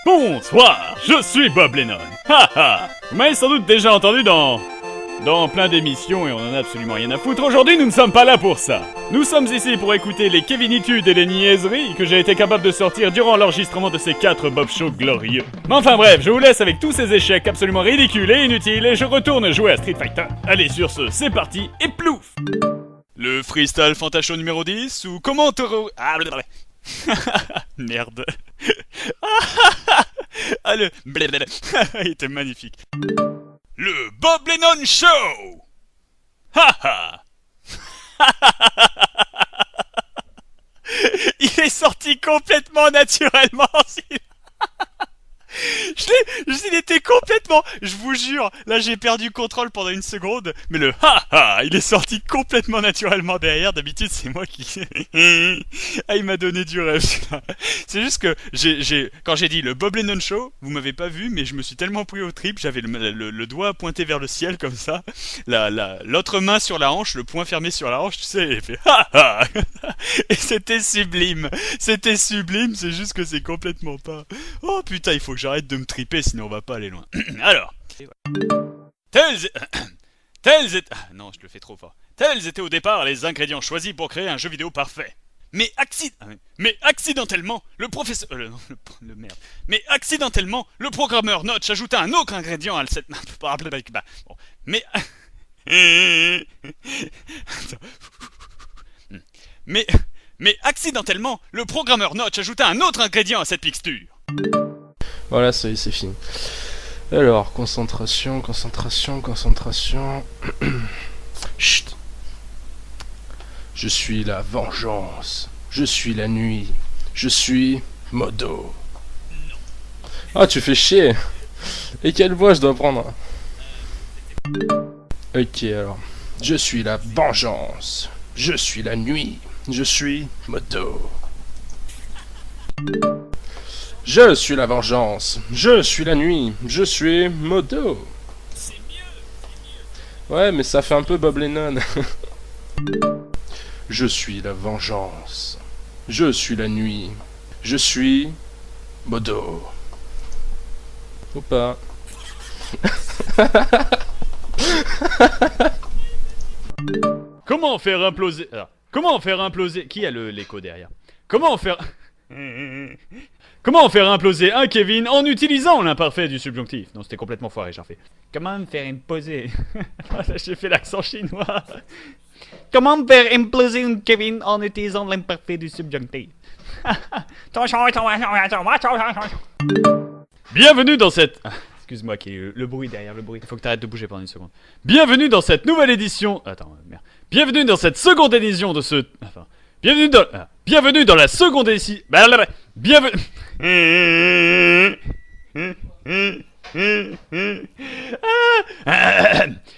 Bonsoir, je suis Bob Lennon. Haha. Vous m'avez sans doute déjà entendu dans plein d'émissions et on en a absolument rien à foutre. Aujourd'hui, nous ne sommes pas là pour ça. Nous sommes ici pour écouter les Kevinitudes et les niaiseries que j'ai été capable de sortir durant l'enregistrement de ces 4 Bob Show glorieux. Mais enfin bref, je vous laisse avec tous ces échecs absolument ridicules et inutiles et je retourne jouer à Street Fighter. Allez, sur ce, c'est parti et plouf! Le freestyle fantacho numéro 10 ou comment te... Merde. Ah, le... Il était magnifique. Le Bob Lennon Show. Haha. Il est sorti complètement naturellement. Il était complètement... Je vous jure, là j'ai perdu le contrôle pendant une seconde, mais le ha-ha, il est sorti complètement naturellement derrière. D'habitude c'est moi qui... Ah, il m'a donné du rêve. C'est juste que quand j'ai dit le Bob Lennon Show, vous m'avez pas vu, mais je me suis tellement pris au trip, j'avais le doigt pointé vers le ciel comme ça, l'autre main sur la hanche, le poing fermé sur la hanche, tu sais, et fait ha-ha. Et c'était sublime, c'est juste que c'est complètement pas... Oh putain, il faut que j'arrête de me triper, sinon on va pas aller loin. Alors, tels étaient... Ah, non, je le fais trop fort. Tels étaient au départ les ingrédients choisis pour créer un jeu vidéo parfait. Mais accidentellement, le professeur... merde. Mais accidentellement, le programmeur Notch ajouta un autre ingrédient à cette... Bon. Mais accidentellement, le programmeur Notch ajouta un autre ingrédient à cette mixture. Voilà, ça y est, c'est fini. Alors, concentration. Chut. Je suis la vengeance. Je suis la nuit. Je suis Modo. Ah, tu fais chier. Et quelle voix je dois prendre? Ok, alors. Je suis la vengeance. Je suis la nuit. Je suis Modo. Je suis la vengeance. Je suis la nuit. Je suis Modo. Ouais, mais ça fait un peu Bob Lennon. Je suis la vengeance. Je suis la nuit. Je suis Modo. Ou pas. Comment faire imploser... Alors, comment faire imploser... Qui a l'écho derrière? Comment faire imploser un Kevin en utilisant l'imparfait du subjonctif? Non, c'était complètement foiré, j'en fais. Comment faire imploser... J'ai fait l'accent chinois. Comment faire imploser un Kevin en utilisant l'imparfait du subjonctif? Bienvenue dans cette... Excuse-moi, qui est le bruit derrière le bruit. Il faut que t'arrêtes de bouger pendant une seconde. Bienvenue dans cette nouvelle édition... Attends, merde. Bienvenue dans cette seconde édition de ce... Enfin... Bienvenue dans la seconde édition... Bienvenue...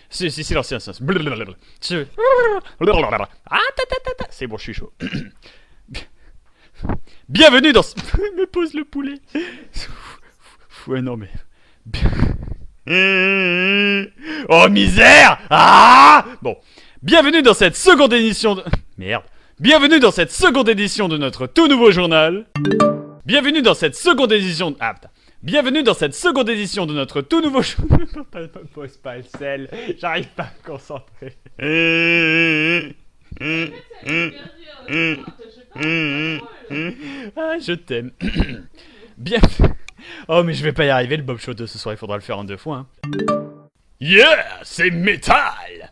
Silence. C'est bon, je suis chaud. Bienvenue dans... Me pose le poulet. Ouais, non, mais... Oh, misère. Ah. Bon. Bienvenue dans cette seconde édition de... Merde. Bienvenue dans cette seconde édition de notre tout nouveau journal. Bienvenue dans cette seconde édition... Ah, putain. Bienvenue dans cette seconde édition de notre tout nouveau journal. Ne pose pas le sel. J'arrive pas à me concentrer. Ah, je t'aime. Bien... Oh, mais je vais pas y arriver, le Bob Show 2 ce soir, il faudra le faire en 2 fois. Hein. Yeah, c'est métal.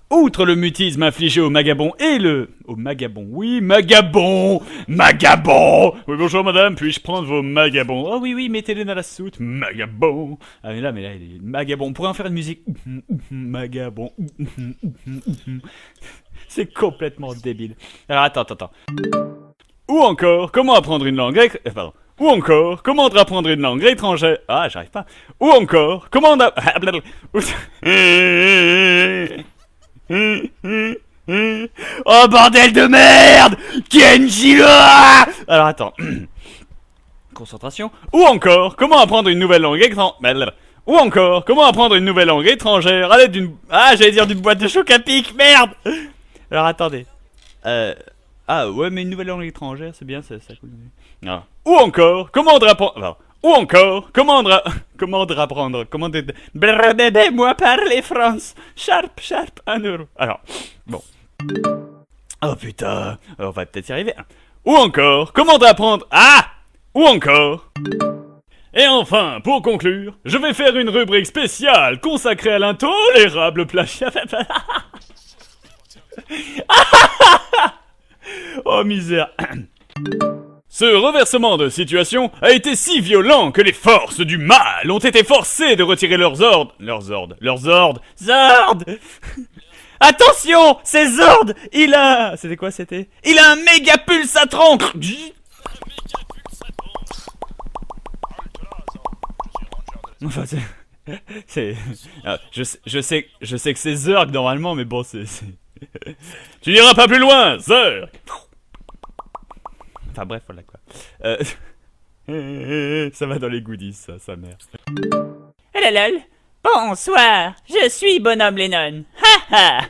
Outre le mutisme infligé au Magabon et le... Au Magabon, oui, Magabon. Oui, bonjour madame, puis-je prendre vos Magabons? Oh oui, mettez-les dans la soute, Magabon. Ah mais là, il est... Magabon, on pourrait en faire une musique. Magabon. C'est complètement débile. Alors, attends. Ou encore, comment apprendre une langue... Pardon. Ou encore, comment apprendre une langue étrangère... Ah, j'arrive pas. Ou encore, comment... Oh, bordel de merde! Kenji là! Alors, attends. Concentration. Ou encore, comment apprendre une nouvelle langue étrangère... Ou encore, comment apprendre une nouvelle langue étrangère à l'aide d'une... Ah, j'allais dire d'une boîte de choc à pic, merde! Alors, attendez. Ah, ouais, mais une nouvelle langue étrangère, c'est bien, ça coule. Ah. Ou encore, comment apprendre... Ou encore, comment apprendre... Moi parler France. Sharp, 1€. Alors, bon. Oh putain, on va peut-être y arriver. Ou encore, comment apprendre... Ah! Ou encore... Et enfin, pour conclure, je vais faire une rubrique spéciale consacrée à l'intolérable plagiat. Oh misère. Ce reversement de situation a été si violent que les forces du mal ont été forcées de retirer leurs ordres. Zord. Attention, c'est Zord. Il a un méga pulsatron. Enfin, je sais que c'est Zerg normalement, mais bon, c'est... Tu n'iras pas plus loin, Zerg. Enfin bref, voilà quoi. Ça va dans les goodies, ça, sa mère. Lol. Bonsoir, je suis Bonhomme Lennon. Ha ha.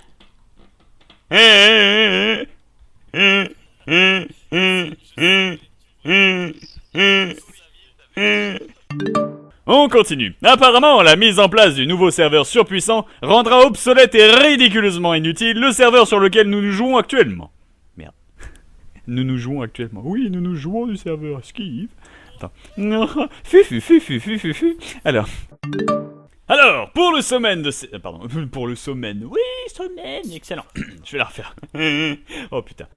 On continue. Apparemment, la mise en place du nouveau serveur surpuissant rendra obsolète et ridiculeusement inutile le serveur sur lequel nous jouons actuellement. Merde. Nous jouons actuellement. Oui, nous jouons du serveur. Esquive. Attends. Non. Alors, pour le sommet de... Pardon, pour le sommet. Oui, sommet, excellent. Je vais la refaire. Oh putain.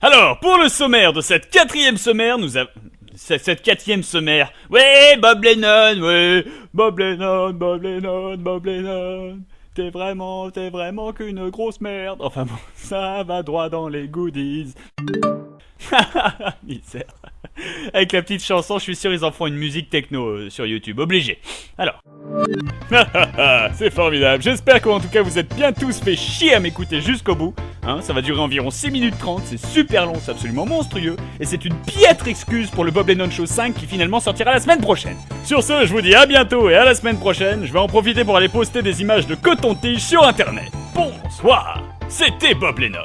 Alors, pour le sommaire de cette 4e sommaire, nous avons... Cette 4e sommaire. Ouais, Bob Lennon, ouais. Bob Lennon. T'es vraiment qu'une grosse merde. Enfin bon, ça va droit dans les goodies. Misère. Avec la petite chanson, je suis sûr ils en font une musique techno sur YouTube, obligé. Alors. C'est formidable. J'espère qu'en tout cas vous êtes bien tous fait chier à m'écouter jusqu'au bout. Hein, ça va durer environ 6 minutes 30, c'est super long, c'est absolument monstrueux. Et c'est une piètre excuse pour le Bob Lennon Show 5 qui finalement sortira la semaine prochaine. Sur ce, je vous dis à bientôt et à la semaine prochaine. Je vais en profiter pour aller poster des images de coton-tige sur internet. Bonsoir, c'était Bob Lennon.